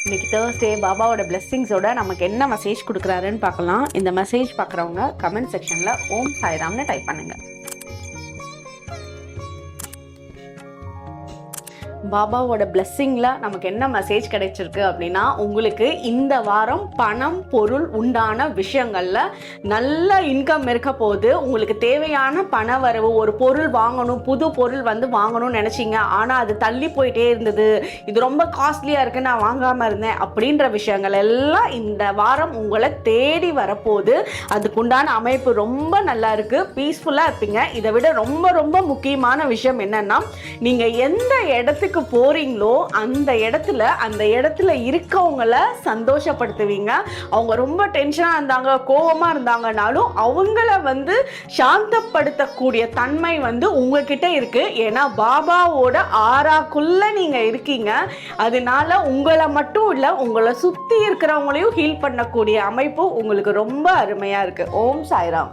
இன்னைக்கு தேர்ஸ்டே பாபாவோட பிளெஸ்ஸிங்ஸோட நமக்கு என்ன மெசேஜ் கொடுக்குறாருன்னு பார்க்கலாம். இந்த மெசேஜ் பார்க்குறவங்க கமெண்ட் செக்ஷனில் ஓம் சாய்ராம்னு டைப் பண்ணுங்கள். பாபாவோட பிளெஸ்ஸிங்கில் நமக்கு என்ன மெசேஜ் கிடைச்சிருக்கு அப்படின்னா, உங்களுக்கு இந்த வாரம் பணம் பொருள் உண்டான விஷயங்களில் நல்ல இன்கம் இருக்க போது. உங்களுக்கு தேவையான பண வரவு, ஒரு பொருள் வாங்கணும், புது பொருள் வாங்கணும்னு நினச்சிங்க, ஆனால் அது தள்ளி போயிட்டே இருந்தது, இது ரொம்ப காஸ்ட்லியாக இருக்குது, நான் வாங்காமல் இருந்தேன் அப்படின்ற விஷயங்கள் எல்லாம் இந்த வாரம் உங்களை தேடி வரப்போகுது. அதுக்குண்டான அமைப்பு ரொம்ப நல்லா இருக்குது, பீஸ்ஃபுல்லாக இருப்பீங்க. இதை விட ரொம்ப ரொம்ப முக்கியமான விஷயம் என்னன்னா, நீங்கள் எந்த இடத்துக்கு போறீங்களோ அந்த இடத்துல இருக்கவங்கள சந்தோஷப்படுத்துவீங்க. அவங்க ரொம்ப டென்ஷனா இருந்தாங்க, கோவமா இருந்தாங்கனாலும் அவங்கள சாந்தப்படுத்தக்கூடிய தன்மை உங்ககிட்ட இருக்கு. ஏன்னா பாபாவோட ஆறாக்குள்ள நீங்க இருக்கீங்க. அதனால உங்களை மட்டும் இல்ல, உங்களை சுத்தி இருக்கிறவங்களையும் ஹீல் பண்ணக்கூடிய அமைப்பு உங்களுக்கு ரொம்ப அருமையா இருக்கு. ஓம் சாய்ராம்.